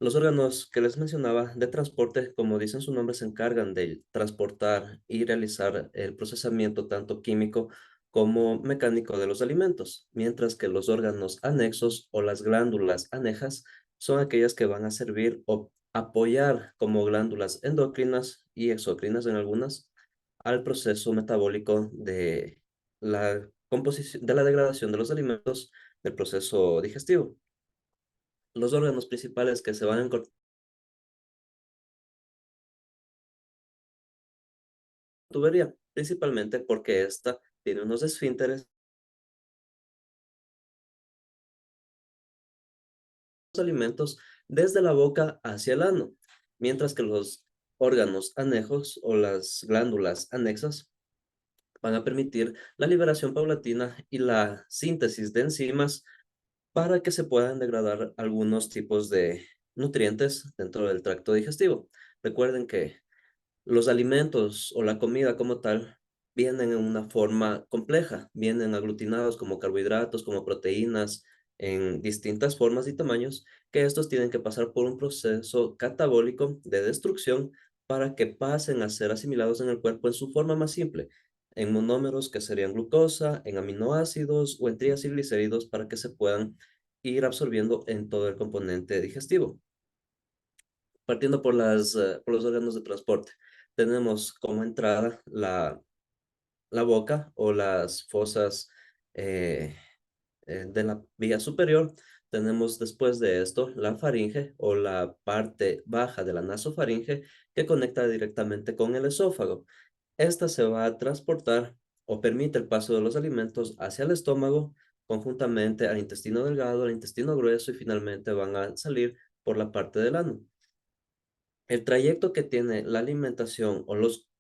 Los órganos que les mencionaba de transporte, como dicen su nombre, se encargan de transportar y realizar el procesamiento tanto químico como mecánico de los alimentos, mientras que los órganos anexos o las glándulas anejas son aquellas que van a servir o apoyar como glándulas endocrinas y exocrinas en algunas al proceso metabólico de la composición, de la degradación de los alimentos del proceso digestivo. Los órganos principales que se van a encontrar tubería, principalmente porque esta tiene unos esfínteres los alimentos desde la boca hacia el ano, mientras que los órganos anejos o las glándulas anexas van a permitir la liberación paulatina y la síntesis de enzimas para que se puedan degradar algunos tipos de nutrientes dentro del tracto digestivo. Recuerden que los alimentos o la comida como tal vienen en una forma compleja, vienen aglutinados como carbohidratos, como proteínas, en distintas formas y tamaños, que estos tienen que pasar por un proceso catabólico de destrucción para que pasen a ser asimilados en el cuerpo en su forma más simple, en monómeros que serían glucosa, en aminoácidos o en triacilglicéridos para que se puedan ir absorbiendo en todo el componente digestivo. Partiendo por los órganos de transporte, tenemos como entrada la boca o las fosas eh, de la vía superior. Tenemos después de esto la faringe o la parte baja de la nasofaringe que conecta directamente con el esófago. Esta se va a transportar o permite el paso de los alimentos hacia el estómago, conjuntamente al intestino delgado, al intestino grueso y finalmente van a salir por la parte del ano. El trayecto que tiene la alimentación o los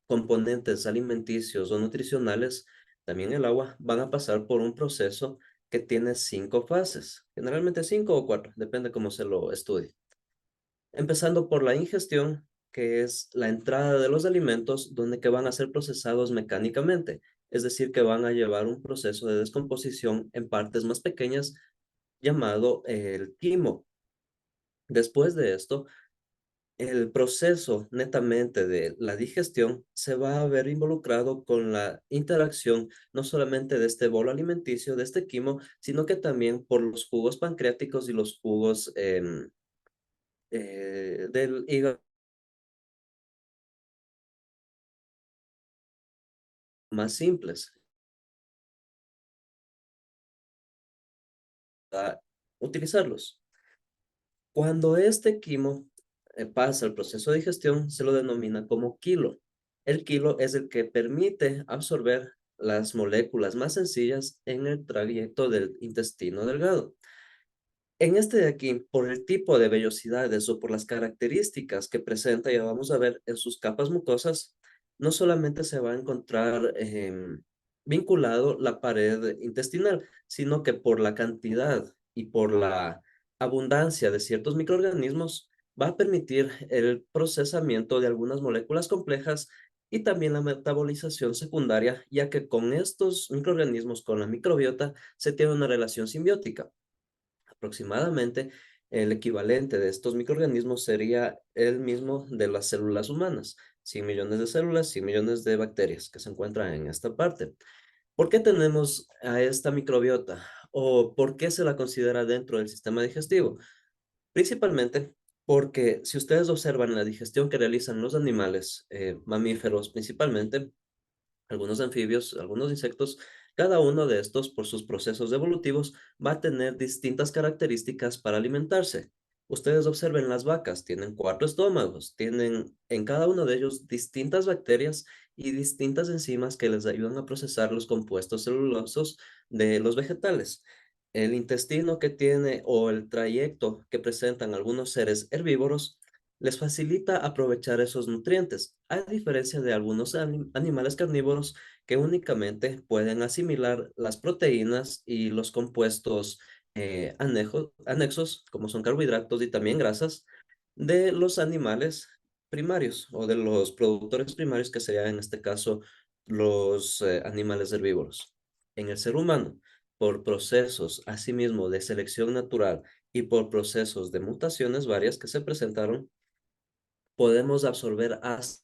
componentes alimenticios o nutricionales, también el agua, van a pasar por un proceso que tiene 5 fases, generalmente 5 o 4, depende cómo se lo estudie. Empezando por la ingestión, que es la entrada de los alimentos donde que van a ser procesados mecánicamente, es decir, que van a llevar un proceso de descomposición en partes más pequeñas llamado el quimo. Después de esto, el proceso netamente de la digestión se va a ver involucrado con la interacción no solamente de este bolo alimenticio, de este quimo, sino que también por los jugos pancreáticos y los jugos del hígado más simples. A utilizarlos. Cuando este quimo pasa el proceso de digestión, se lo denomina como quilo. El quilo es el que permite absorber las moléculas más sencillas en el trayecto del intestino delgado. En este de aquí, por el tipo de vellosidades o por las características que presenta, ya vamos a ver en sus capas mucosas, no solamente se va a encontrar vinculado la pared intestinal, sino que por la cantidad y por la abundancia de ciertos microorganismos, va a permitir el procesamiento de algunas moléculas complejas y también la metabolización secundaria, ya que con estos microorganismos, con la microbiota, se tiene una relación simbiótica. Aproximadamente el equivalente de estos microorganismos sería el mismo de las células humanas. 100 millones de células, 100 millones de bacterias que se encuentran en esta parte. ¿Por qué tenemos a esta microbiota? ¿O por qué se la considera dentro del sistema digestivo? Principalmente porque si ustedes observan la digestión que realizan los animales, mamíferos principalmente, algunos anfibios, algunos insectos, cada uno de estos, por sus procesos evolutivos, va a tener distintas características para alimentarse. Ustedes observen las vacas, tienen 4 estómagos, tienen en cada uno de ellos distintas bacterias y distintas enzimas que les ayudan a procesar los compuestos celulosos de los vegetales. El intestino que tiene o el trayecto que presentan algunos seres herbívoros les facilita aprovechar esos nutrientes, a diferencia de algunos animales carnívoros que únicamente pueden asimilar las proteínas y los compuestos anexos, como son carbohidratos y también grasas, de los animales primarios o de los productores primarios, que serían en este caso los animales herbívoros. En el ser humano, por procesos asimismo de selección natural y por procesos de mutaciones varias que se presentaron, podemos absorber hasta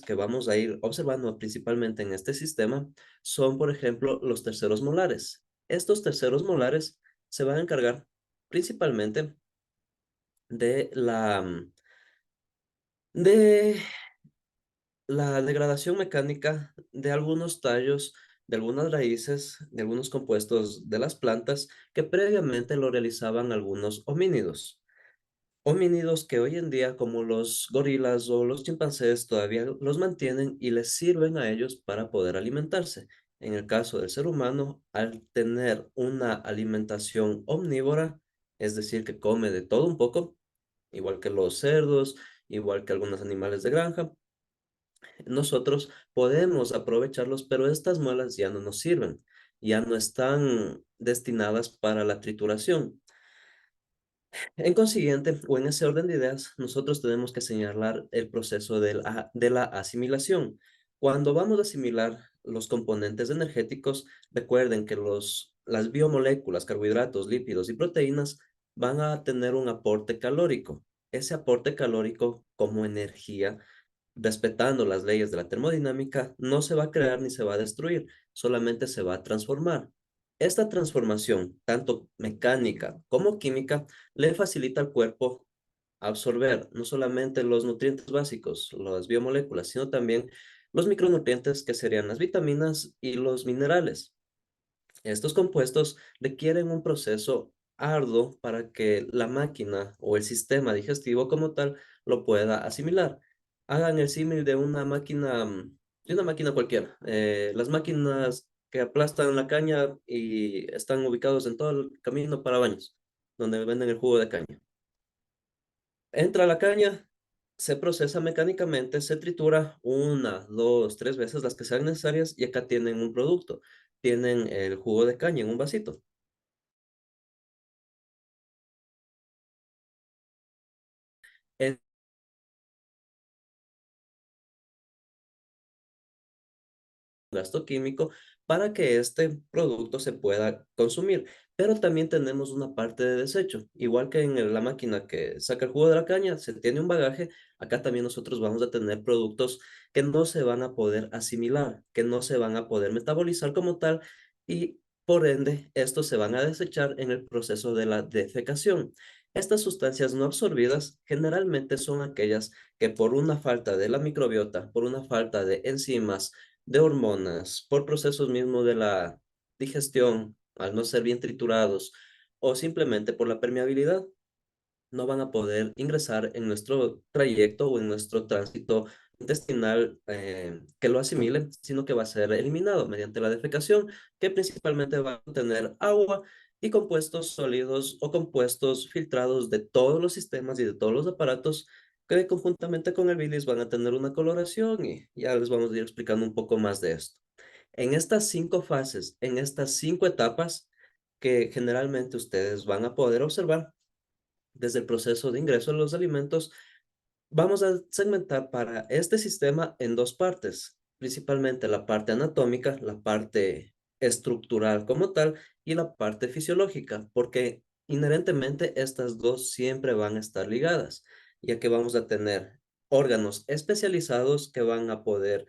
que vamos a ir observando principalmente en este sistema son, por ejemplo, los terceros molares. Estos terceros molares se van a encargar principalmente de de la degradación mecánica de algunos tallos, de algunas raíces, de algunos compuestos de las plantas que previamente lo realizaban algunos homínidos. Homínidos que hoy en día, como los gorilas o los chimpancés, todavía los mantienen y les sirven a ellos para poder alimentarse. En el caso del ser humano, al tener una alimentación omnívora, es decir, que come de todo un poco, igual que los cerdos, igual que algunos animales de granja, nosotros podemos aprovecharlos, pero estas muelas ya no nos sirven, ya no están destinadas para la trituración. En consiguiente, o en ese orden de ideas, nosotros tenemos que señalar el proceso de la asimilación. Cuando vamos a asimilar los componentes energéticos, recuerden que las biomoléculas, carbohidratos, lípidos y proteínas van a tener un aporte calórico. Ese aporte calórico como energía, respetando las leyes de la termodinámica, no se va a crear ni se va a destruir, solamente se va a transformar. Esta transformación, tanto mecánica como química, le facilita al cuerpo absorber no solamente los nutrientes básicos, las biomoléculas, sino también los micronutrientes que serían las vitaminas y los minerales. Estos compuestos requieren un proceso arduo para que la máquina o el sistema digestivo como tal lo pueda asimilar. Hagan el símil de de una máquina cualquiera. Las máquinas que aplastan la caña y están ubicados en todo el camino para baños, donde venden el jugo de caña. Entra la caña, se procesa mecánicamente, se tritura una, dos, tres veces las que sean necesarias y acá tienen un producto. Tienen el jugo de caña en un vasito. Es un gasto químico para que este producto se pueda consumir. Pero también tenemos una parte de desecho. Igual que en la máquina que saca el jugo de la caña, se tiene un bagaje, acá también nosotros vamos a tener productos que no se van a poder asimilar, que no se van a poder metabolizar como tal y por ende estos se van a desechar en el proceso de la defecación. Estas sustancias no absorbidas generalmente son aquellas que por una falta de la microbiota, por una falta de enzimas, de hormonas, por procesos mismos de la digestión, al no ser bien triturados, o simplemente por la permeabilidad, no van a poder ingresar en nuestro trayecto o en nuestro tránsito intestinal que lo asimile, sino que va a ser eliminado mediante la defecación, que principalmente va a tener agua y compuestos sólidos o compuestos filtrados de todos los sistemas y de todos los aparatos que conjuntamente con el bilis van a tener una coloración y ya les vamos a ir explicando un poco más de esto. En estas 5 fases, en estas 5 etapas que generalmente ustedes van a poder observar, desde el proceso de ingreso de los alimentos, vamos a segmentar para este sistema en dos partes, principalmente la parte anatómica, la parte estructural como tal y la parte fisiológica, porque inherentemente estas dos siempre van a estar ligadas, ya que vamos a tener órganos especializados que van a poder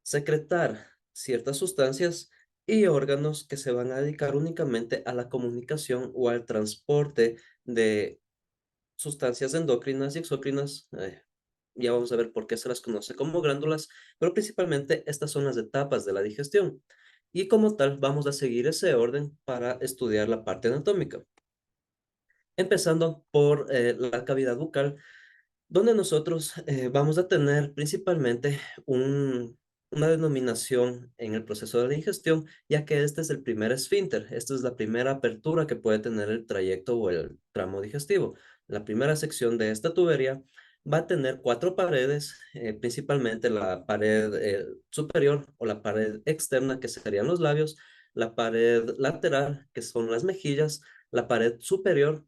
secretar ciertas sustancias y órganos que se van a dedicar únicamente a la comunicación o al transporte de sustancias endocrinas y exócrinas. Ya vamos a ver por qué se las conoce como glándulas, pero principalmente estas son las etapas de la digestión. Y como tal, vamos a seguir ese orden para estudiar la parte anatómica. Empezando por la cavidad bucal, donde nosotros vamos a tener principalmente una denominación en el proceso de digestión, ya que este es el primer esfínter, esta es la primera apertura que puede tener el trayecto o el tramo digestivo. La primera sección de esta tubería va a tener cuatro paredes, principalmente la pared superior o la pared externa, que serían los labios, la pared lateral, que son las mejillas, la pared superior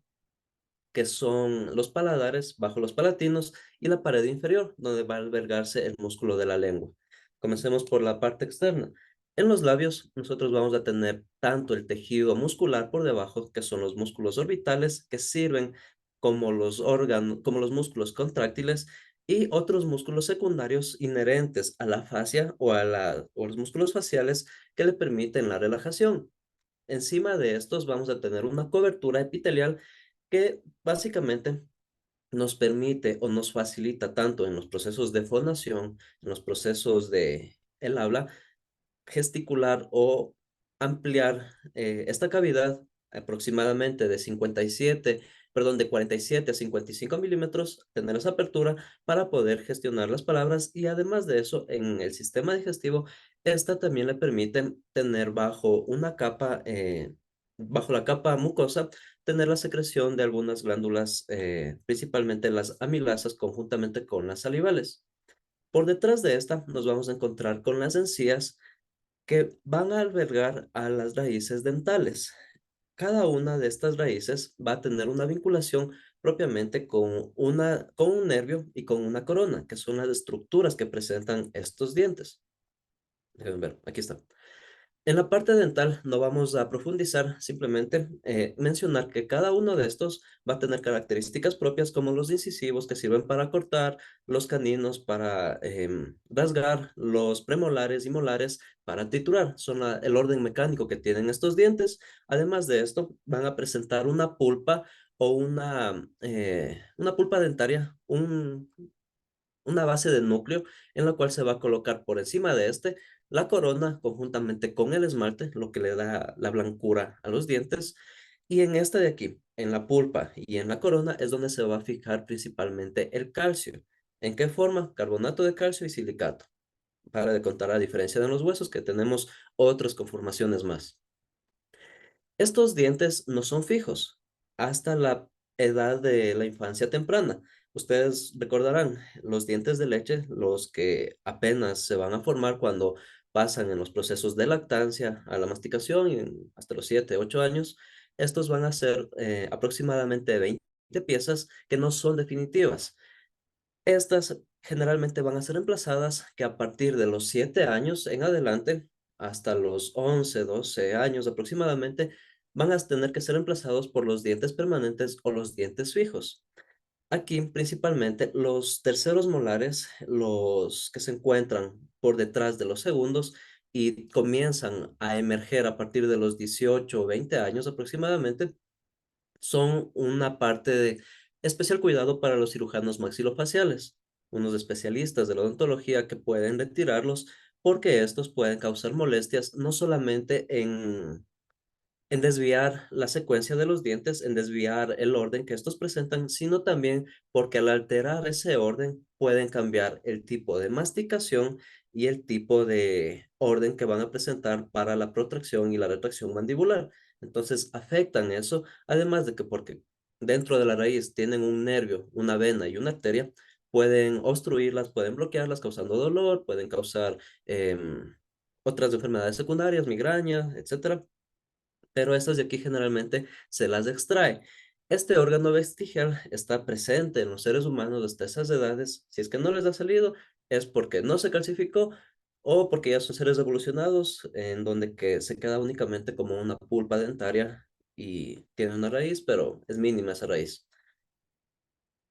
que son los paladares bajo los palatinos y la pared inferior, donde va a albergarse el músculo de la lengua. Comencemos por la parte externa. En los labios, nosotros vamos a tener tanto el tejido muscular por debajo, que son los músculos orbitales, que sirven como los órganos, como los músculos contráctiles, y otros músculos secundarios inherentes a la fascia o los músculos faciales que le permiten la relajación. Encima de estos vamos a tener una cobertura epitelial que básicamente nos permite o nos facilita tanto en los procesos de fonación, en los procesos de el habla, gesticular o ampliar esta cavidad aproximadamente de 57, perdón, de 47 a 55 milímetros, tener esa apertura para poder gestionar las palabras y además de eso, en el sistema digestivo, esta también le permite tener bajo una capa, bajo la capa mucosa, tener la secreción de algunas glándulas, principalmente las amilasas, conjuntamente con las salivales. Por detrás de esta nos vamos a encontrar con las encías, que van a albergar a las raíces dentales. Cada una de estas raíces va a tener una vinculación propiamente con un nervio y con una corona, que son las estructuras que presentan estos dientes. Déjenme ver, aquí está. En la parte dental no vamos a profundizar, simplemente mencionar que cada uno de estos va a tener características propias como los incisivos que sirven para cortar, los caninos para rasgar, los premolares y molares para triturar. Son el orden mecánico que tienen estos dientes. Además de esto, van a presentar una pulpa o una pulpa dentaria, una base de núcleo en la cual se va a colocar por encima de este la corona conjuntamente con el esmalte, lo que le da la blancura a los dientes. Y en este de aquí, en la pulpa y en la corona, es donde se va a fijar principalmente el calcio. ¿En qué forma? Carbonato de calcio y silicato. Para de contar, a diferencia de los huesos, que tenemos otras conformaciones más. Estos dientes no son fijos hasta la edad de la infancia temprana. Ustedes recordarán los dientes de leche, los que apenas se van a formar cuando pasan en los procesos de lactancia a la masticación y hasta los 7, 8 años. Estos van a ser aproximadamente 20 piezas que no son definitivas. Estas generalmente van a ser reemplazadas que a partir de los 7 años en adelante, hasta los 11, 12 años aproximadamente, van a tener que ser reemplazados por los dientes permanentes o los dientes fijos. Aquí principalmente los terceros molares, los que se encuentran por detrás de los segundos y comienzan a emerger a partir de los 18 o 20 años aproximadamente, son una parte de especial cuidado para los cirujanos maxilofaciales, unos especialistas de la odontología que pueden retirarlos porque estos pueden causar molestias no solamente en desviar la secuencia de los dientes, en desviar el orden que estos presentan, sino también porque al alterar ese orden pueden cambiar el tipo de masticación y el tipo de orden que van a presentar para la protracción y la retracción mandibular. Entonces afectan eso, además de que porque dentro de la raíz tienen un nervio, una vena y una arteria, pueden obstruirlas, pueden bloquearlas causando dolor, pueden causar otras enfermedades secundarias, migraña, etcétera, pero estas de aquí generalmente se las extrae. Este órgano vestigial está presente en los seres humanos hasta esas edades. Si es que no les ha salido, es porque no se calcificó o porque ya son seres evolucionados en donde que se queda únicamente como una pulpa dentaria y tiene una raíz, pero es mínima esa raíz.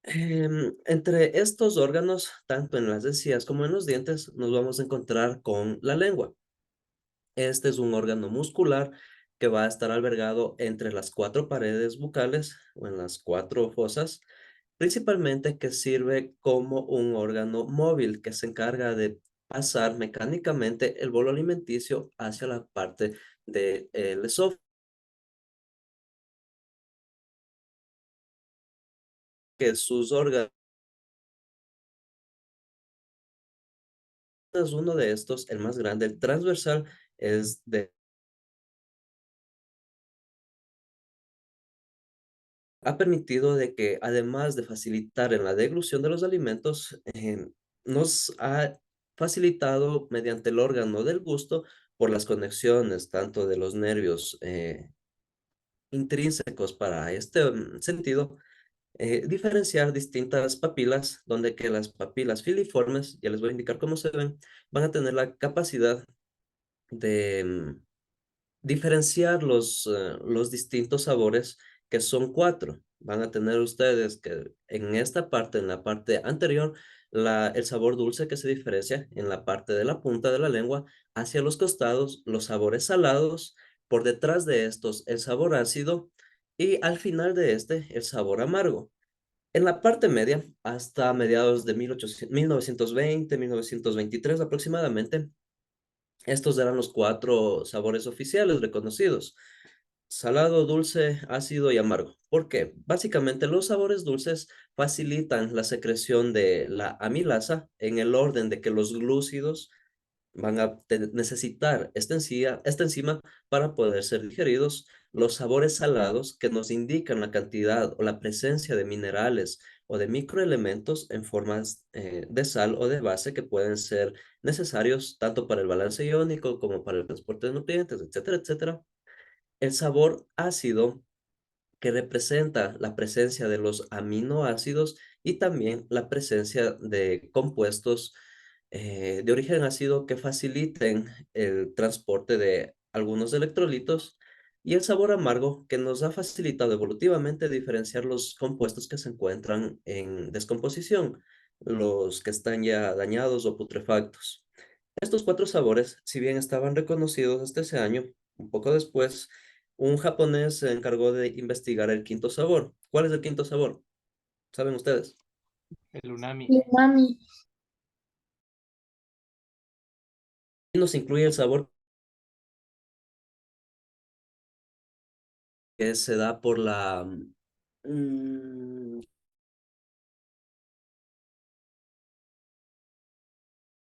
Entre estos órganos, tanto en las encías como en los dientes, nos vamos a encontrar con la lengua. Este es un órgano muscular que va a estar albergado entre las cuatro paredes bucales o en las cuatro fosas, principalmente que sirve como un órgano móvil que se encarga de pasar mecánicamente el bolo alimenticio hacia la parte del esófago, que sus órganos, uno de estos, el más grande, el transversal, es de ha permitido de que, además de facilitar en la deglución de los alimentos, nos ha facilitado mediante el órgano del gusto por las conexiones tanto de los nervios intrínsecos para este sentido, diferenciar distintas papilas, donde que las papilas filiformes, ya les voy a indicar cómo se ven, van a tener la capacidad de diferenciar los distintos sabores, que son cuatro. Van a tener ustedes que en esta parte, en la parte anterior, el sabor dulce que se diferencia en la parte de la punta de la lengua, hacia los costados, los sabores salados, por detrás de estos, el sabor ácido, y al final de este, el sabor amargo. En la parte media, hasta mediados de 1920, 1923 aproximadamente, estos eran los cuatro sabores oficiales reconocidos: salado, dulce, ácido y amargo. ¿Por qué? Básicamente los sabores dulces facilitan la secreción de la amilasa en el orden de que los glúcidos van a necesitar esta enzima para poder ser digeridos. Los sabores salados, que nos indican la cantidad o la presencia de minerales o de microelementos en formas de sal o de base, que pueden ser necesarios tanto para el balance iónico como para el transporte de nutrientes, etcétera, etcétera. El sabor ácido, que representa la presencia de los aminoácidos y también la presencia de compuestos de origen ácido que faciliten el transporte de algunos electrolitos, y el sabor amargo, que nos ha facilitado evolutivamente diferenciar los compuestos que se encuentran en descomposición, los que están ya dañados o putrefactos. Estos cuatro sabores, si bien estaban reconocidos hasta ese año, un poco después, un japonés se encargó de investigar el quinto sabor. ¿Cuál es el quinto sabor? ¿Saben ustedes? El unami. Mi mami, Y nos incluye el sabor que se da por la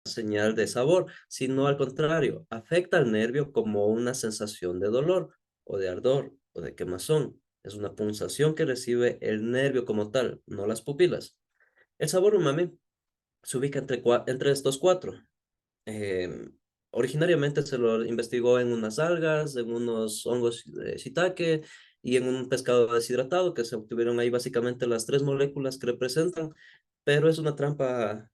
señal de sabor, sino al contrario, afecta al nervio como una sensación de dolor o de ardor o de quemazón. Es una punzación que recibe el nervio como tal, no las pupilas. El sabor umami se ubica entre estos cuatro. Em, Originariamente se lo investigó en unas algas, en unos hongos de shiitake y en un pescado deshidratado, que se obtuvieron ahí básicamente las tres moléculas que representan, pero es una trampa,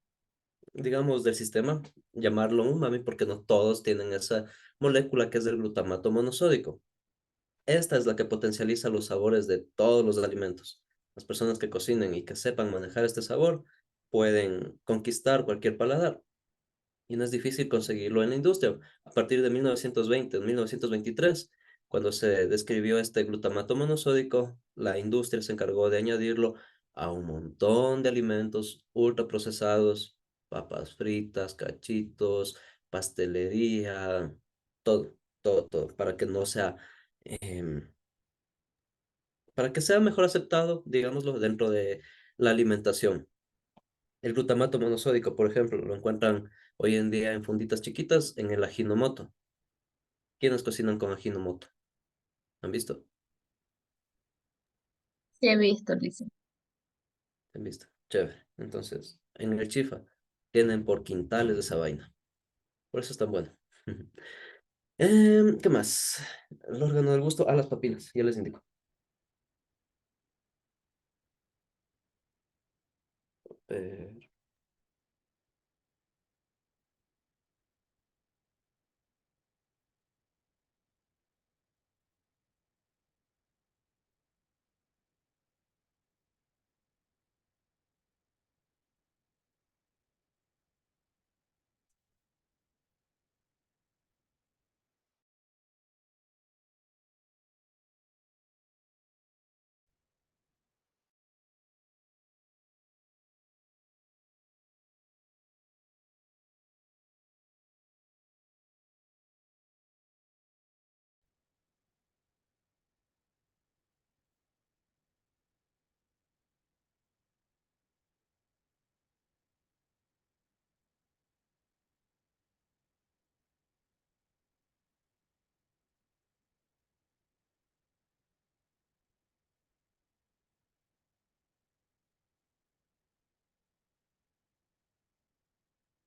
digamos, del sistema llamarlo umami, porque no todos tienen esa molécula, que es el glutamato monosódico. Esta es la que potencializa los sabores de todos los alimentos. Las personas que cocinen y que sepan manejar este sabor pueden conquistar cualquier paladar, y no es difícil conseguirlo en la industria. A partir de 1920, en 1923, cuando se describió este glutamato monosódico, la industria se encargó de añadirlo a un montón de alimentos ultraprocesados: papas fritas, cachitos, pastelería, todo, todo, todo, em, para que sea mejor aceptado, digámoslo, dentro de la alimentación. El glutamato monosódico, por ejemplo, lo encuentran hoy en día en funditas chiquitas en el Ajinomoto. ¿Quiénes cocinan con Ajinomoto? ¿Han visto? sí he visto, Lisa. ¿Han visto? Chévere. Entonces, en el Chifa tienen por quintales de esa vaina. Por eso es tan bueno. ¿Qué más? El órgano del gusto, a las papilas, ya les indico. Eh,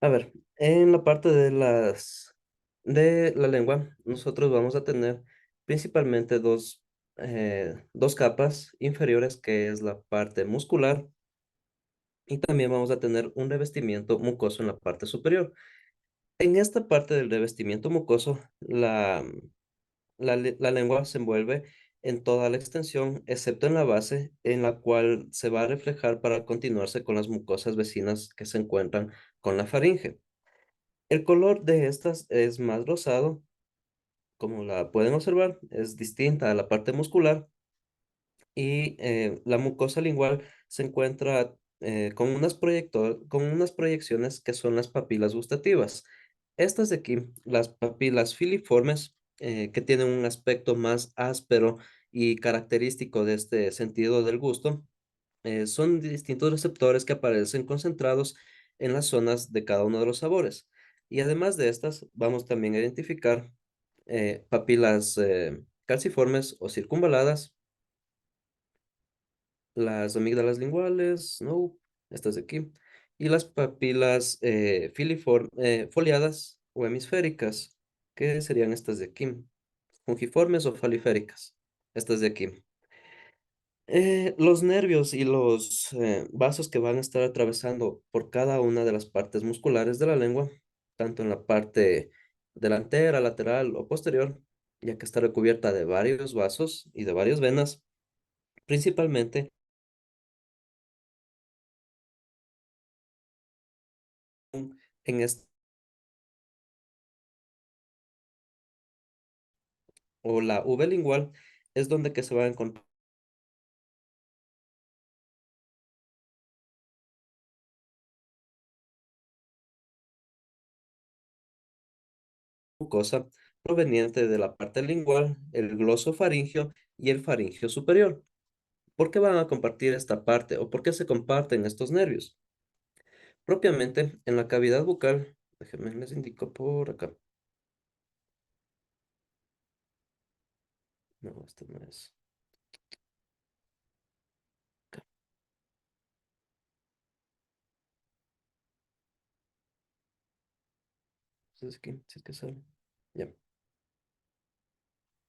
a ver, en la parte de la lengua, nosotros vamos a tener principalmente dos. dos capas inferiores, que es la parte muscular, y también vamos a tener un revestimiento mucoso en la parte superior. En esta parte del revestimiento mucoso, la lengua se envuelve en toda la extensión, excepto en la base, en la cual se va a reflejar para continuarse con las mucosas vecinas que se encuentran con la faringe. El color de estas es más rosado, como la pueden observar, es distinta a la parte muscular, y la mucosa lingual se encuentra con unas proyecciones que son las papilas gustativas. Estas de aquí, las papilas filiformes, que tienen un aspecto más áspero y característico de este sentido del gusto, son distintos receptores que aparecen concentrados en las zonas de cada uno de los sabores. Y además de estas, vamos también a identificar papilas calciformes o circunvaladas, las amígdalas linguales, no, estas de aquí, y las papilas foliadas o hemisféricas, que serían estas de aquí, fungiformes o faliféricas, estas de aquí. Los nervios y los vasos que van a estar atravesando por cada una de las partes musculares de la lengua, tanto en la parte delantera, lateral o posterior, ya que está recubierta de varios vasos y de varias venas, principalmente en esta o la V lingual, es donde que se va a encontrar mucosa proveniente de la parte lingual, el glosofaringio y el faringio superior. ¿Por qué van a compartir esta parte o por qué se comparten estos nervios? Propiamente en la cavidad bucal, déjenme les indico por acá. No, este no es. Acá. Si es que, si es que sale. Ya.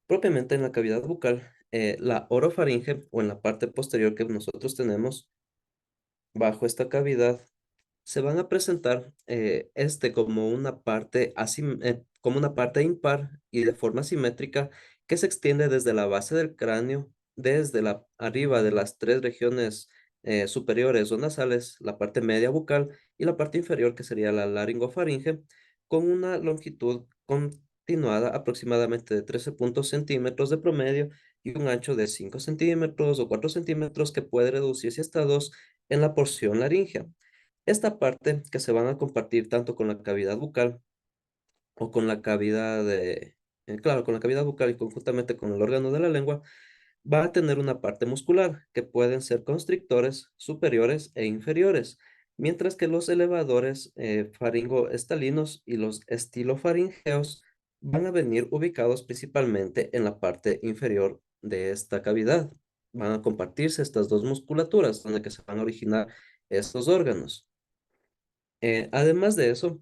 Propiamente en la cavidad bucal, la orofaringe o en la parte posterior que nosotros tenemos bajo esta cavidad se van a presentar como una parte impar y de forma simétrica que se extiende desde la base del cráneo, desde la arriba de las tres regiones superiores o nasales, la parte media bucal y la parte inferior que sería la laringofaringe, con una longitud continuada aproximadamente de 13 centímetros de promedio y un ancho de 5 centímetros o 4 centímetros que puede reducirse hasta 2 en la porción laringea. Esta parte que se van a compartir tanto con la cavidad bucal o con la cavidad claro, con la cavidad bucal y conjuntamente con el órgano de la lengua, va a tener una parte muscular que pueden ser constrictores superiores e inferiores, mientras que los elevadores faringoestalinos y los estilofaringeos van a venir ubicados principalmente en la parte inferior de esta cavidad. Van a compartirse estas dos musculaturas donde que se van a originar estos órganos. Además de eso,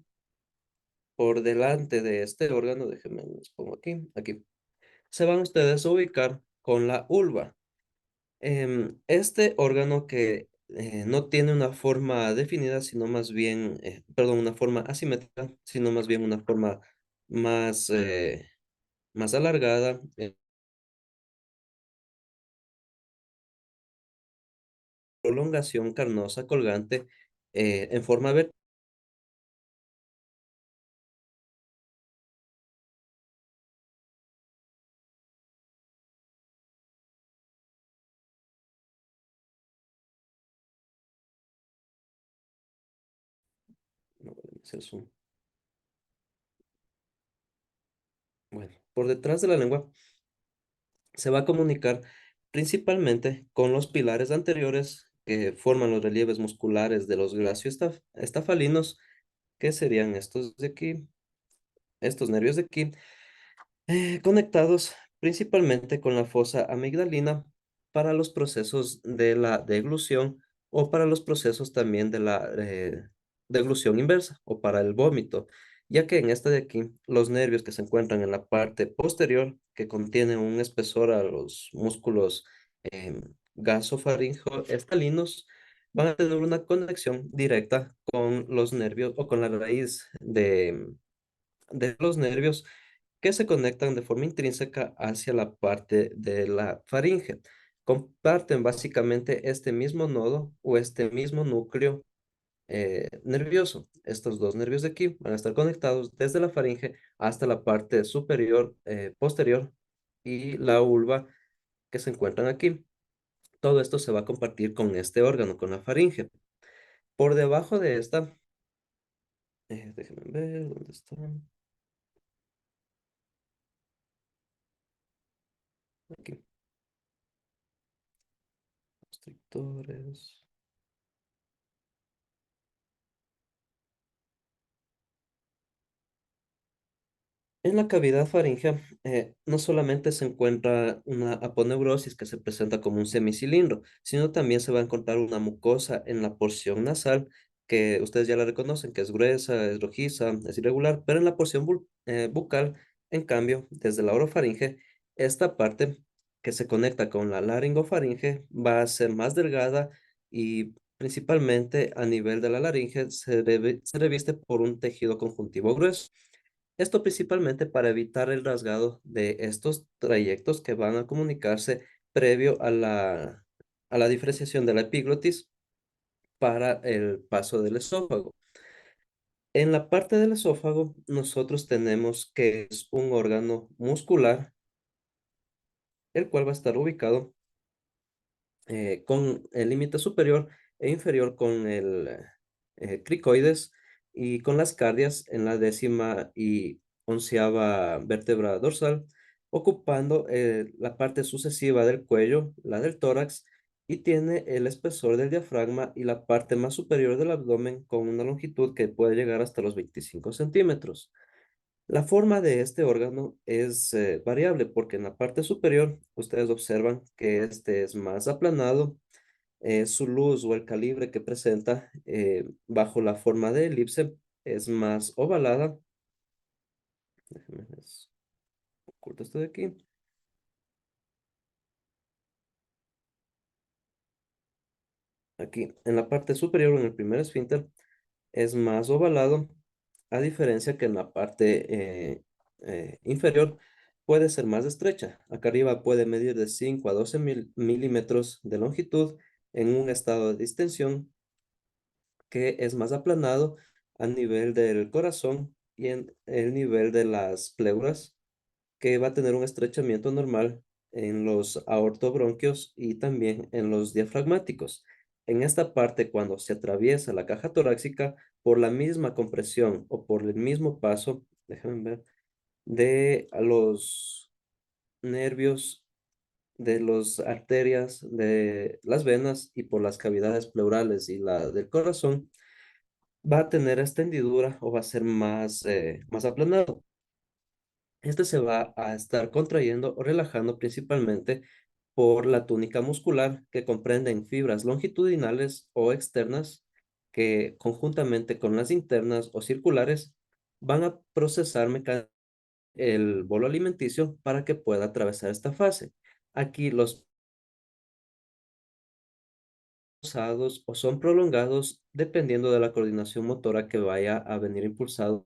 por delante de este órgano, déjenme les pongo aquí, se van ustedes a ubicar con la vulva. Este órgano que no tiene una forma definida, sino más bien, perdón, una forma asimétrica, sino más bien una forma más, más alargada, prolongación carnosa colgante en forma vertical. No voy a hacer zoom. Bueno, por detrás de la lengua se va a comunicar principalmente con los pilares anteriores que forman los relieves musculares de los glacioestafalinos, que serían estos de aquí, estos nervios de aquí, conectados principalmente con la fosa amigdalina para los procesos de la deglución o para los procesos también de la deglución inversa o para el vómito. ya que en esta de aquí, los nervios que se encuentran en la parte posterior, que contienen un espesor a los músculos gasofaringeo estalinos, van a tener una conexión directa con los nervios o con la raíz de los nervios que se conectan de forma intrínseca hacia la parte de la faringe. Comparten básicamente este mismo nodo o este mismo núcleo nervioso. Estos dos nervios de aquí van a estar conectados desde la faringe hasta la parte superior, posterior y la vulva que se encuentran aquí. Todo esto se va a compartir con este órgano, con la faringe. Por debajo de esta, déjenme ver dónde está. Aquí, constrictores. En la cavidad faríngea no solamente se encuentra una aponeurosis que se presenta como un semicilindro, sino también se va a encontrar una mucosa en la porción nasal que ustedes ya la reconocen, que es gruesa, es rojiza, es irregular, pero en la porción bucal, en cambio, desde la orofaringe, esta parte que se conecta con la laringofaringe va a ser más delgada y principalmente a nivel de la laringe se reviste por un tejido conjuntivo grueso. Esto principalmente para evitar el rasgado de estos trayectos que van a comunicarse previo a la diferenciación de la epiglotis para el paso del esófago. En la parte del esófago, nosotros tenemos que es un órgano muscular, el cual va a estar ubicado con el límite superior e inferior con el cricoides y con las cardias en la 10ª y 11ª vértebra dorsal, ocupando la parte sucesiva del cuello, la del tórax, y tiene el espesor del diafragma y la parte más superior del abdomen con una longitud que puede llegar hasta los 25 centímetros. La forma de este órgano es variable porque en la parte superior ustedes observan que este es más aplanado, su luz o el calibre que presenta bajo la forma de elipse es más ovalada. Déjenme les oculto esto de aquí. Aquí, en la parte superior, en el primer esfínter, es más ovalado, a diferencia que en la parte inferior puede ser más estrecha. Acá arriba puede medir de 5 a 12 milímetros de longitud en un estado de distensión que es más aplanado a nivel del corazón y en el nivel de las pleuras, que va a tener un estrechamiento normal en los aortobronquios y también en los diafragmáticos. En esta parte, cuando se atraviesa la caja torácica, por la misma compresión o por el mismo paso, déjenme ver, de a los nervios, de las arterias, de las venas y por las cavidades pleurales y la del corazón, va a tener esta hendidura o va a ser más aplanado. Este se va a estar contrayendo o relajando principalmente por la túnica muscular que comprenden fibras longitudinales o externas que conjuntamente con las internas o circulares van a procesar el bolo alimenticio para que pueda atravesar esta fase. Aquí los pausados o son prolongados dependiendo de la coordinación motora que vaya a venir impulsado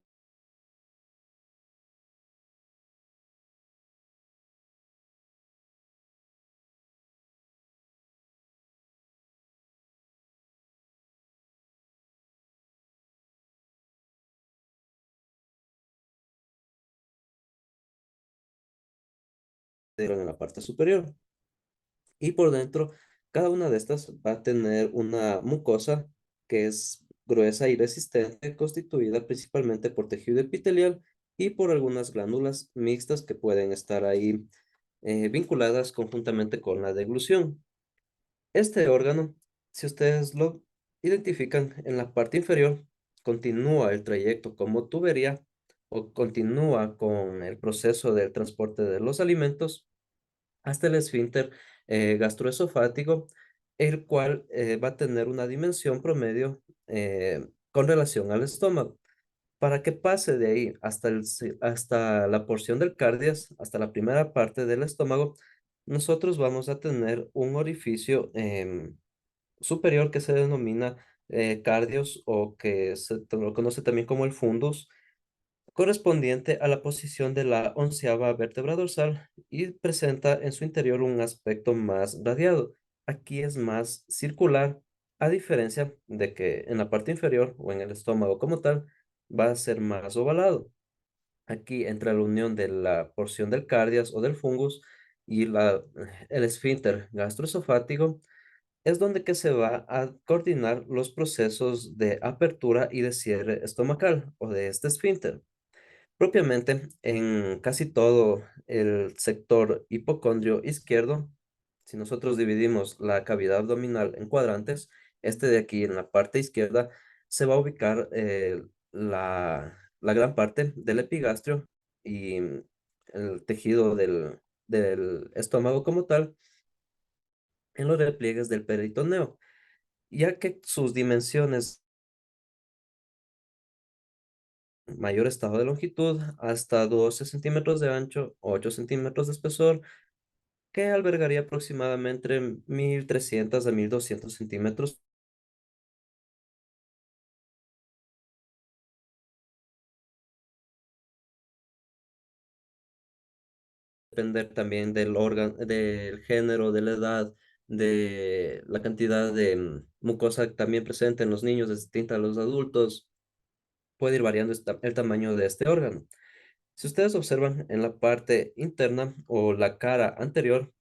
en la parte superior. Y por dentro, cada una de estas va a tener una mucosa que es gruesa y resistente, constituida principalmente por tejido epitelial y por algunas glándulas mixtas que pueden estar ahí vinculadas conjuntamente con la deglución. Este órgano, si ustedes lo identifican en la parte inferior, continúa el trayecto como tubería o continúa con el proceso del transporte de los alimentos hasta el esfínter gastroesofático, el cual va a tener una dimensión promedio con relación al estómago. Para que pase de ahí hasta, hasta la porción del cardias, hasta la primera parte del estómago, nosotros vamos a tener un orificio superior que se denomina cardios o que lo conoce también como el fundus, correspondiente a la posición de la onceava vértebra dorsal y presenta en su interior un aspecto más radiado. Aquí es más circular, a diferencia de que en la parte inferior o en el estómago como tal va a ser más ovalado. Aquí entre la unión de la porción del cardias o del fungus y el esfínter gastroesofático es donde que se va a coordinar los procesos de apertura y de cierre estomacal o de este esfínter. Propiamente, en casi todo el sector hipocondrio izquierdo, si nosotros dividimos la cavidad abdominal en cuadrantes, este de aquí en la parte izquierda se va a ubicar la gran parte del epigastrio y el tejido del estómago como tal en los repliegues del peritoneo, ya que sus dimensiones mayor estado de longitud hasta 12 centímetros de ancho, 8 centímetros de espesor, que albergaría aproximadamente entre 1300 a 1200 centímetros, depender también del órgano, del género, de la edad, de la cantidad de mucosa también presente en los niños, es distinta a los adultos, puede ir variando el tamaño de este órgano. Si ustedes observan en la parte interna o la cara anterior,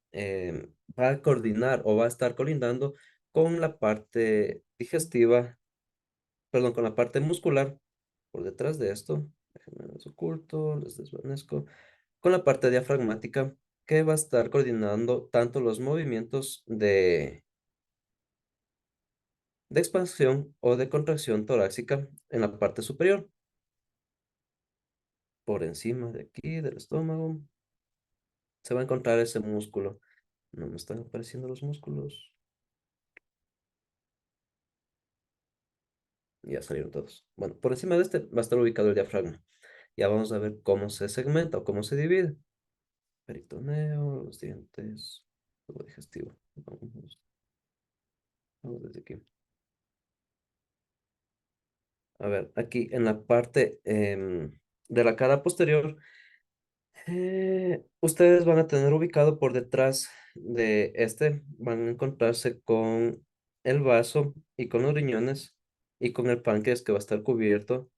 va a coordinar o va a estar colindando con la parte digestiva, perdón, con la parte muscular por detrás de esto. Déjenme les oculto, les desvanezco. Con la parte diafragmática que va a estar coordinando tanto los movimientos de expansión o de contracción torácica en la parte superior, por encima de aquí del estómago. Se va a encontrar ese músculo. No me están apareciendo los músculos. Ya salieron todos. Bueno, por encima de este va a estar ubicado el diafragma. Ya vamos a ver cómo se segmenta o cómo se divide. Peritoneo, los dientes, tubo digestivo. Vamos desde aquí. A ver, aquí en la parte de la cara posterior, ustedes van a tener ubicado por detrás de este, van a encontrarse con el vaso y con los riñones y con el páncreas que va a estar cubierto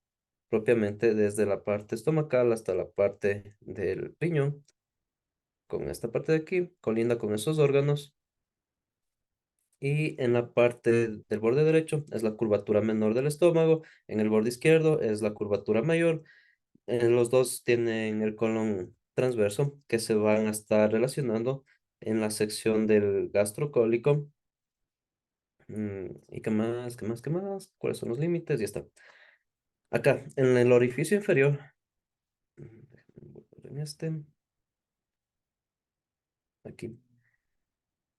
propiamente desde la parte estomacal hasta la parte del riñón, con esta parte de aquí, colinda con esos órganos, y en la parte del borde derecho es la curvatura menor del estómago, en el borde izquierdo es la curvatura mayor, los dos tienen el colon transverso que se van a estar relacionando en la sección del gastrocólico. ¿Y qué más? ¿Qué más? ¿Qué más? ¿Cuáles son los límites? Ya está. Acá, en el orificio inferior, déjenme volver en este, aquí.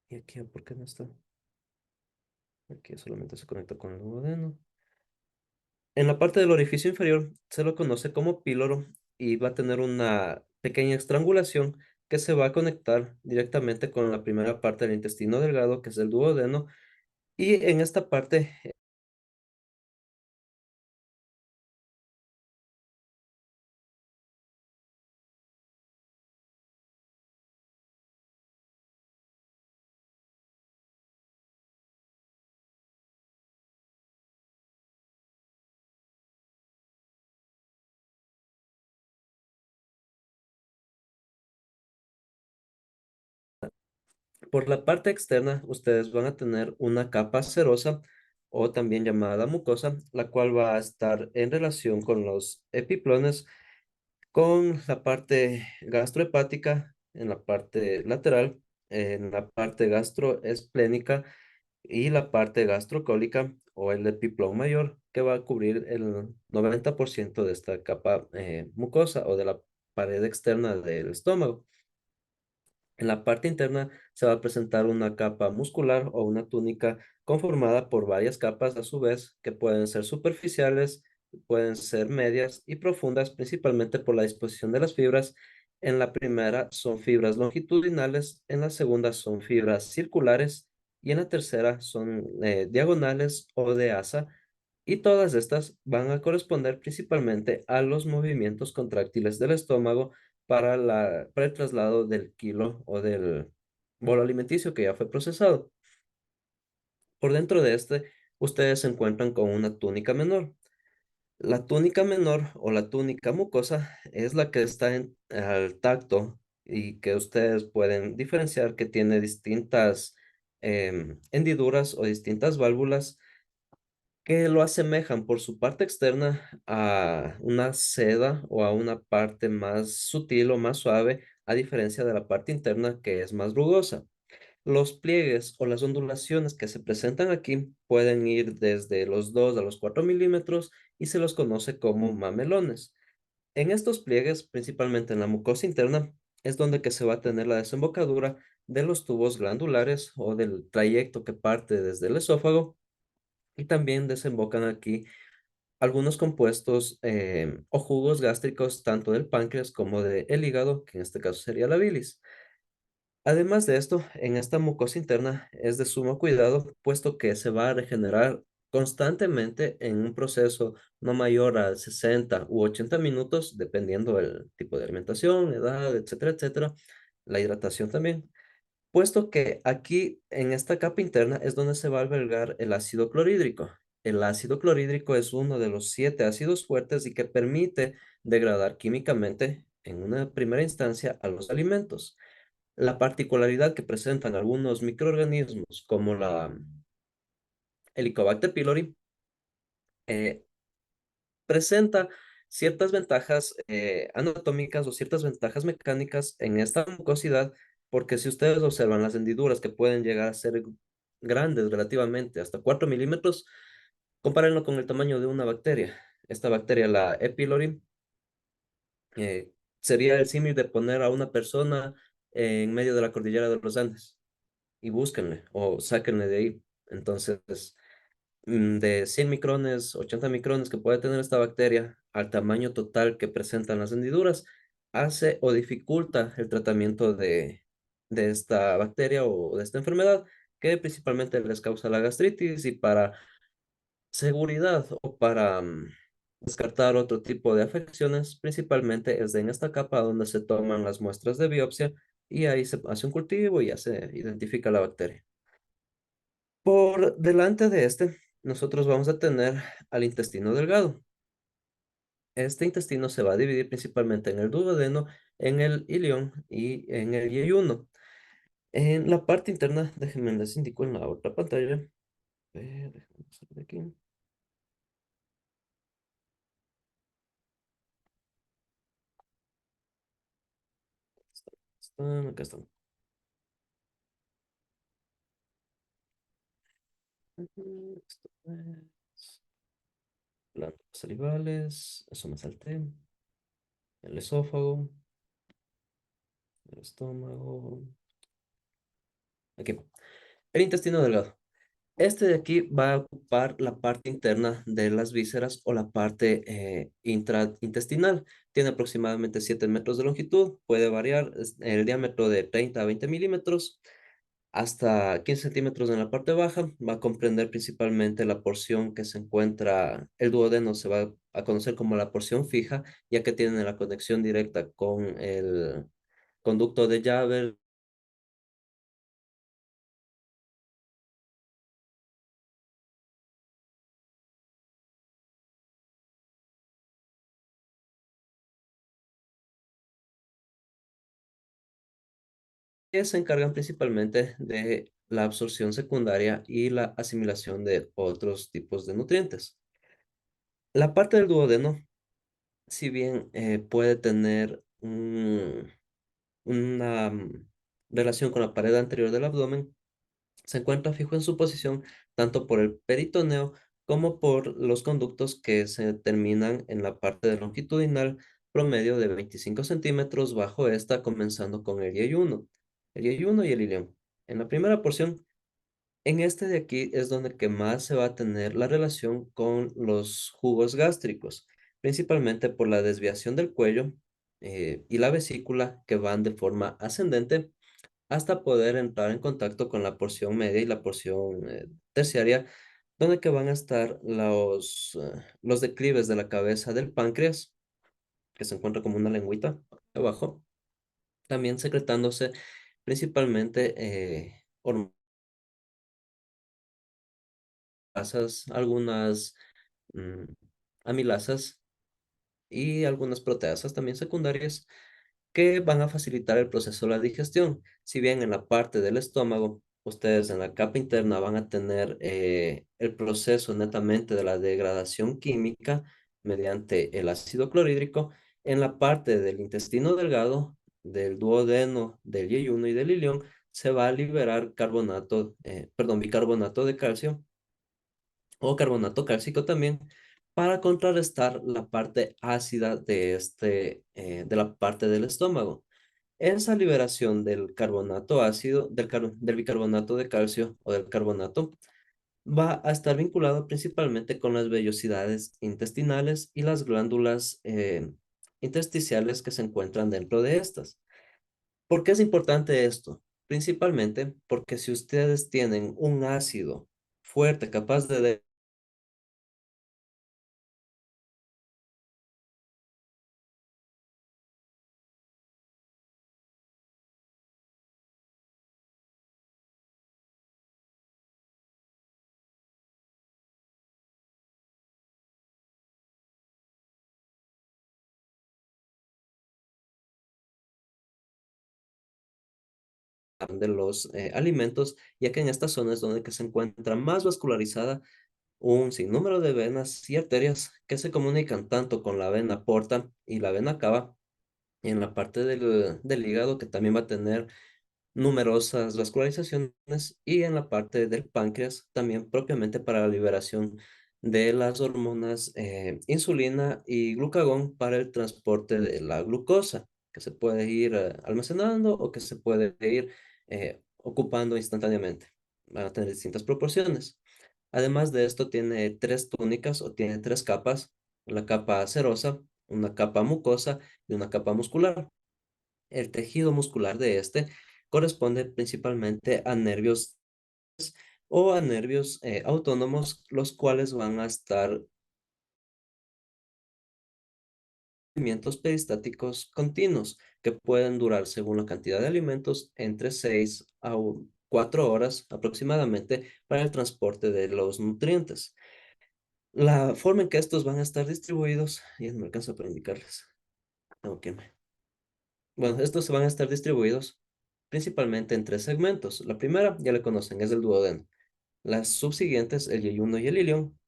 Y aquí, ¿por qué no está? Aquí solamente se conecta con el duodeno. En la parte del orificio inferior se lo conoce como píloro y va a tener una pequeña estrangulación que se va a conectar directamente con la primera parte del intestino delgado, que es el duodeno. Y en esta parte, por la parte externa, ustedes van a tener una capa serosa o también llamada mucosa, la cual va a estar en relación con los epiplones, con la parte gastrohepática en la parte lateral, en la parte gastroesplénica y la parte gastrocólica o el epiplón mayor, que va a cubrir el 90% de esta capa mucosa o de la pared externa del estómago. En la parte interna se va a presentar una capa muscular o una túnica conformada por varias capas a su vez que pueden ser superficiales pueden ser medias y profundas, principalmente por la disposición de las fibras. En la primera son fibras longitudinales, en la segunda son fibras circulares y en la tercera son diagonales o de asa. Y todas estas van a corresponder principalmente a los movimientos contráctiles del estómago para el traslado del kilo o del bolo alimenticio que ya fue procesado. Por dentro de este, ustedes se encuentran con una túnica menor. La túnica menor o la túnica mucosa es la que está al tacto y que ustedes pueden diferenciar que tiene distintas hendiduras o distintas válvulas que lo asemejan por su parte externa a una seda o a una parte más sutil o más suave, a diferencia de la parte interna que es más rugosa. Los pliegues o las ondulaciones que se presentan aquí pueden ir desde los 2 a los 4 milímetros y se los conoce como mamelones. En estos pliegues, principalmente en la mucosa interna, es donde que se va a tener la desembocadura de los tubos glandulares o del trayecto que parte desde el esófago y también desembocan aquí algunos compuestos o jugos gástricos tanto del páncreas como del hígado, que en este caso sería la bilis. Además de esto, en esta mucosa interna es de sumo cuidado, puesto que se va a regenerar constantemente en un proceso no mayor a 60 u 80 minutos, dependiendo del tipo de alimentación, edad, etcétera, etcétera, la hidratación también, puesto que aquí en esta capa interna es donde se va a albergar el ácido clorhídrico. El ácido clorhídrico es uno de los 7 ácidos fuertes y que permite degradar químicamente en una primera instancia a los alimentos. La particularidad que presentan algunos microorganismos como la Helicobacter pylori eh, presenta ciertas ventajas anatómicas o ciertas ventajas mecánicas en esta mucosidad, porque si ustedes observan las hendiduras que pueden llegar a ser grandes relativamente, hasta 4 milímetros, compárenlo con el tamaño de una bacteria. Esta bacteria, la E. pylori, eh, sería el símil de poner a una persona en medio de la cordillera de los Andes y búsquenle o sáquenle de ahí. Entonces, de 100 micrones, 80 micrones que puede tener esta bacteria al tamaño total que presentan las hendiduras, hace o dificulta el tratamiento de esta bacteria o de esta enfermedad, que principalmente les causa la gastritis y para seguridad o para descartar otro tipo de afecciones, principalmente es en esta capa donde se toman las muestras de biopsia y ahí se hace un cultivo y ya se identifica la bacteria. Por delante de este, nosotros vamos a tener al intestino delgado. Este intestino se va a dividir principalmente en el duodeno, en el ilion y en el yeyuno. En la parte interna, déjenme les indico en la otra pantalla. Déjenme salir de aquí. Acá están. Esto es glándulas salivales, eso me salté. El esófago, el estómago. Aquí. El intestino delgado. Este de aquí va a ocupar la parte interna de las vísceras o la parte intraintestinal. Tiene aproximadamente 7 metros de longitud, puede variar el diámetro de 30 a 20 milímetros hasta 15 centímetros en la parte baja. Va a comprender principalmente la porción que se encuentra, el duodeno se va a conocer como la porción fija, ya que tiene la conexión directa con el conducto de llave. Que se encargan principalmente de la absorción secundaria y la asimilación de otros tipos de nutrientes. La parte del duodeno, si bien puede tener una relación con la pared anterior del abdomen, se encuentra fijo en su posición tanto por el peritoneo como por los conductos que se terminan en la parte de longitudinal promedio de 25 centímetros bajo esta, comenzando con el yeyuno y el ilion. En la primera porción En este de aquí es donde que más se va a tener la relación con los jugos gástricos, principalmente por la desviación del cuello y la vesícula que van de forma ascendente hasta poder entrar en contacto con la porción media y la porción terciaria, donde que van a estar los declives de la cabeza del páncreas, que se encuentra como una lengüita abajo, también secretándose principalmente hormonas, algunas mm, amilasas y algunas proteasas también secundarias que van a facilitar el proceso de la digestión. Si bien en la parte del estómago, ustedes en la capa interna van a tener el proceso netamente de la degradación química mediante el ácido clorhídrico, en la parte del intestino delgado, del duodeno, del yeyuno y del ilión, se va a liberar bicarbonato de calcio o carbonato cálcico también, para contrarrestar la parte ácida de la parte del estómago. Esa liberación del carbonato ácido, del bicarbonato de calcio o del carbonato, va a estar vinculado principalmente con las vellosidades intestinales y las glándulas intersticiales que se encuentran dentro de estas. ¿Por qué es importante esto? Principalmente porque si ustedes tienen un ácido fuerte, capaz de de los alimentos, ya que en estas zonas donde que se encuentra más vascularizada un sinnúmero de venas y arterias que se comunican tanto con la vena porta y la vena cava, y en la parte del hígado que también va a tener numerosas vascularizaciones, y en la parte del páncreas también propiamente para la liberación de las hormonas insulina y glucagón para el transporte de la glucosa, que se puede ir almacenando o que se puede ir ocupando instantáneamente. Van a tener distintas proporciones. Además de esto, tiene tres túnicas o tiene tres capas: la capa serosa, una capa mucosa y una capa muscular. El tejido muscular de este corresponde principalmente a nervios o a nervios autónomos, los cuales van a estar movimientos peristáticos continuos que pueden durar, según la cantidad de alimentos, entre 6 a 4 horas aproximadamente para el transporte de los nutrientes. La forma en que estos van a estar distribuidos, ya no me alcanza para indicarles. Ok. Bueno, estos se van a estar distribuidos principalmente en tres segmentos. La primera, ya la conocen, es el duodeno. Las subsiguientes, el yeyuno y el ilión,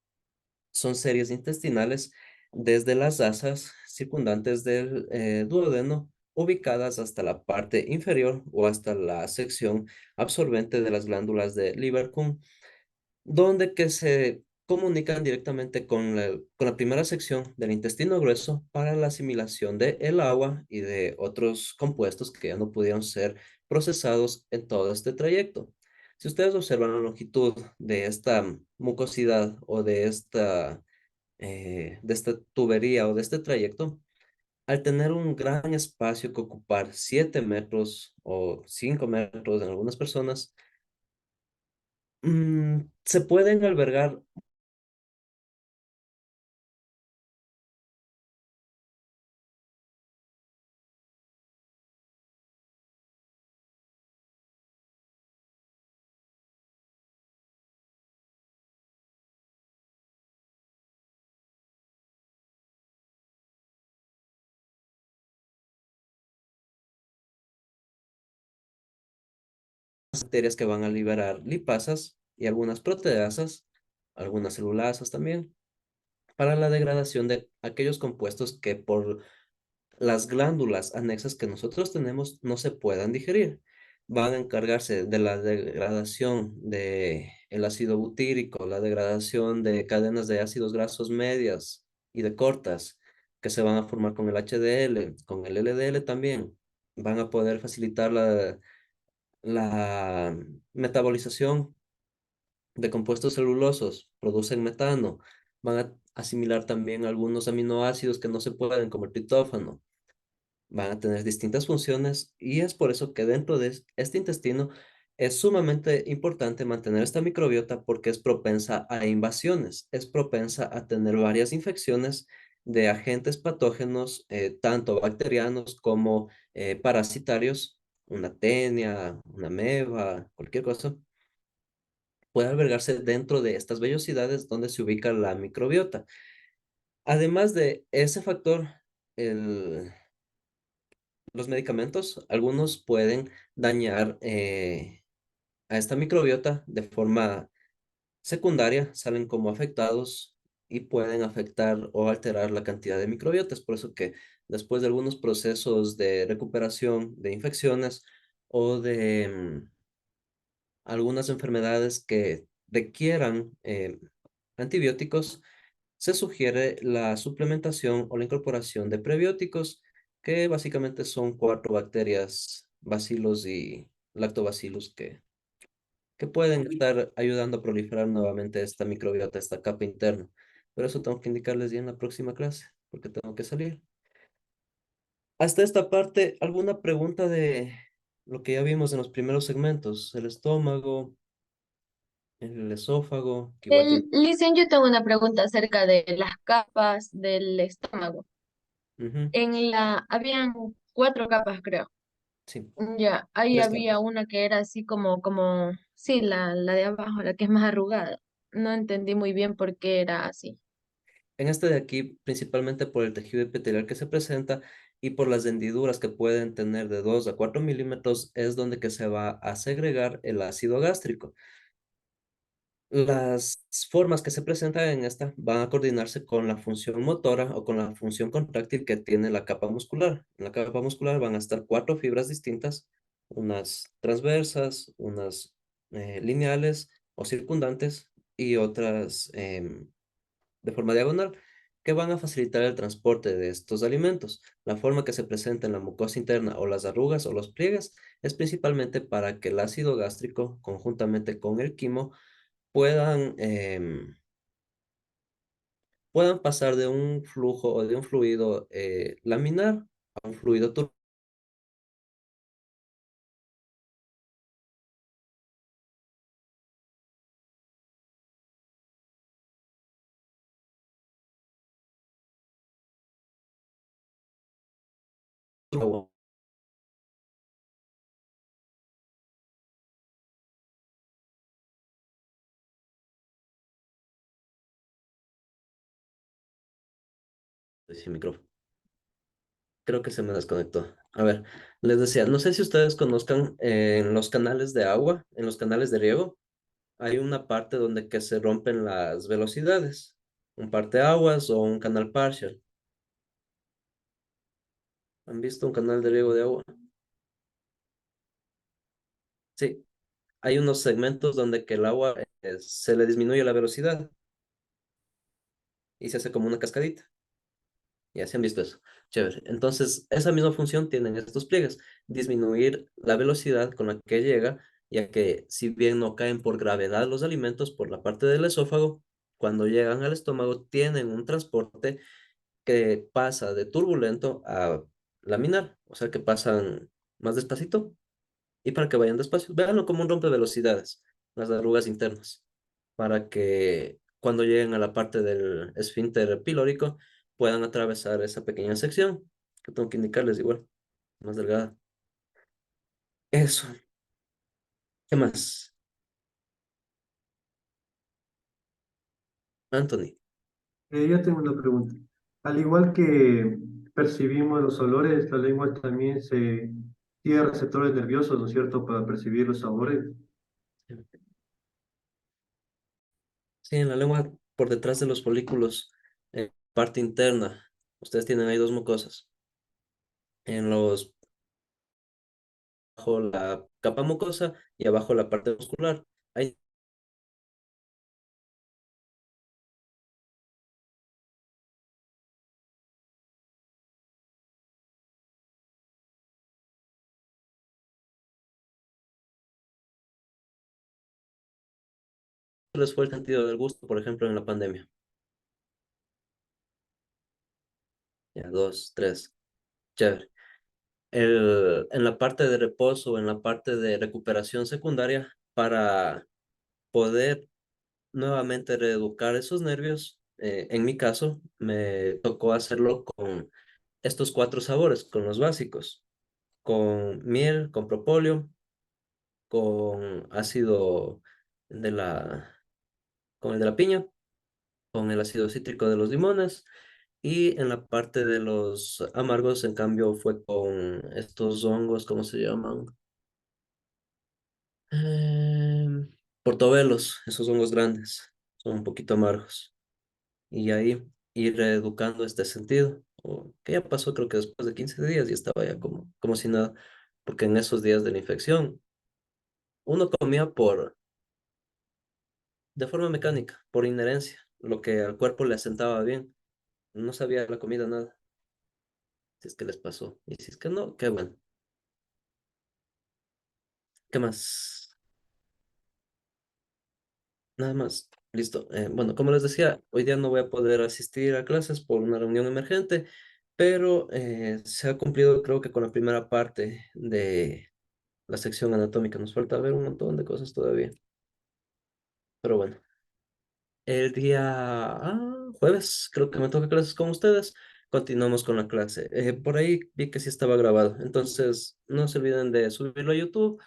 son series intestinales desde las asas circundantes del duodeno, ubicadas hasta la parte inferior o hasta la sección absorbente de las glándulas de Lieberkühn, donde que se comunican directamente con la primera sección del intestino grueso para la asimilación de el agua y de otros compuestos que ya no pudieron ser procesados en todo este trayecto. Si ustedes observan la longitud de esta mucosidad o de esta tubería o de este trayecto, al tener un gran espacio que ocupar, 7 metros o 5 metros en algunas personas, se pueden albergar bacterias que van a liberar lipasas y algunas proteasas, algunas celulasas también, para la degradación de aquellos compuestos que por las glándulas anexas que nosotros tenemos no se puedan digerir. Van a encargarse de la degradación de el ácido butírico, la degradación de cadenas de ácidos grasos medias y de cortas que se van a formar con el HDL, con el LDL también. Van a poder facilitar la metabolización de compuestos celulosos, producen metano, van a asimilar también algunos aminoácidos que no se pueden, como el triptófano, van a tener distintas funciones y es por eso que dentro de este intestino es sumamente importante mantener esta microbiota porque es propensa a invasiones, es propensa a tener varias infecciones de agentes patógenos, tanto bacterianos como parasitarios, una tenia, una ameba, cualquier cosa, puede albergarse dentro de estas vellosidades donde se ubica la microbiota. Además de ese factor, el los medicamentos, algunos pueden dañar a esta microbiota de forma secundaria, salen como afectados y pueden afectar o alterar la cantidad de microbiota. Es por eso que después de algunos procesos de recuperación de infecciones o de algunas enfermedades que requieran antibióticos, se sugiere la suplementación o la incorporación de prebióticos, que básicamente son cuatro bacterias, bacilos y lactobacillus, que pueden estar ayudando a proliferar nuevamente esta microbiota, esta capa interna. Pero eso tengo que indicarles ya en la próxima clase, porque tengo que salir. Hasta esta parte, ¿alguna pregunta de lo que ya vimos en los primeros segmentos? El estómago, el esófago, que igual tiene... Licen, yo tengo una pregunta acerca de las capas del estómago. Ujú, Habían 4 capas, creo. sí, Ya, ahí tres había capas. una que era así sí, la de abajo, la que es más arrugada. No entendí muy bien por qué era así. En este de aquí, principalmente por el tejido epitelial que se presenta y por las hendiduras que pueden tener de 2 a 4 milímetros, es donde que se va a segregar el ácido gástrico. Las formas que se presentan en esta van a coordinarse con la función motora o con la función contráctil que tiene la capa muscular. En la capa muscular van a estar cuatro fibras distintas, unas transversas, unas lineales o circundantes y otras de forma diagonal, que van a facilitar el transporte de estos alimentos. La forma que se presenta en la mucosa interna o las arrugas o los pliegues es principalmente para que el ácido gástrico, conjuntamente con el quimo, puedan, puedan pasar de un flujo o de un fluido laminar a un fluido turbio. Sin micrófono. Creo que se me desconectó. A ver, les decía, no sé si ustedes conozcan en los canales de agua, en los canales de riego, hay una parte donde que se rompen las velocidades, un parteaguas o un canal partial. ¿Han visto un canal de riego de agua? Sí, hay unos segmentos donde que el agua se le disminuye la velocidad y se hace como una cascadita. Ya se han visto eso. Chévere. Entonces, esa misma función tienen estos pliegues, disminuir la velocidad con la que llega, ya que si bien no caen por gravedad los alimentos por la parte del esófago, cuando llegan al estómago tienen un transporte que pasa de turbulento a laminar, o sea que pasan más despacito y para que vayan despacio. Véanlo como un rompevelocidades, las arrugas internas, para que cuando lleguen a la parte del esfínter pilórico puedan atravesar esa pequeña sección, que tengo que indicarles igual, más delgada. Eso, ¿qué más? Anthony. Yo tengo una pregunta. Al igual que percibimos los olores, la lengua también tiene receptores nerviosos, ¿no es cierto?, para percibir los sabores. Sí, en la lengua, por detrás de los folículos, parte interna, ustedes tienen ahí dos mucosas. En los bajo la capa mucosa y abajo la parte muscular. Ahí les fue el sentido del gusto, por ejemplo, en la pandemia? Ya, dos, tres, chévere. En la parte de reposo, en la parte de recuperación secundaria, para poder nuevamente reeducar esos nervios, en mi caso, me tocó hacerlo con estos cuatro sabores, con los básicos, con miel, con propóleo, con ácido de con el de la piña, con el ácido cítrico de los limones, y en la parte de los amargos, en cambio, fue con estos hongos, ¿cómo se llaman? Portobelos, esos hongos grandes, son un poquito amargos. Y ahí ir reeducando este sentido. Que ya pasó, creo que después de 15 días ya estaba ya como si nada, porque en esos días de la infección uno comía de forma mecánica, por inherencia, lo que al cuerpo le asentaba bien. No sabía la comida nada, si es que les pasó. Y si es que no, qué bueno. ¿Qué más? Nada más. Listo. Bueno, como les decía, hoy día no voy a poder asistir a clases por una reunión emergente, pero se ha cumplido creo que con la primera parte de la sección anatómica. Nos falta ver un montón de cosas todavía. Pero bueno, el día jueves creo que me toca clases con ustedes. Continuamos con la clase. Por ahí vi que sí estaba grabado. Entonces, no se olviden de subirlo a YouTube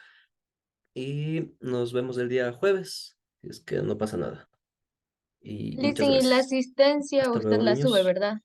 y nos vemos el día jueves. Si es que no pasa nada. Y muchas Listen, y la gracias. asistencia Hasta usted luego, la sube, niños. ¿verdad?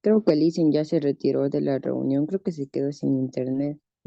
Creo que Listen ya se retiró de la reunión, creo que se quedó sin internet.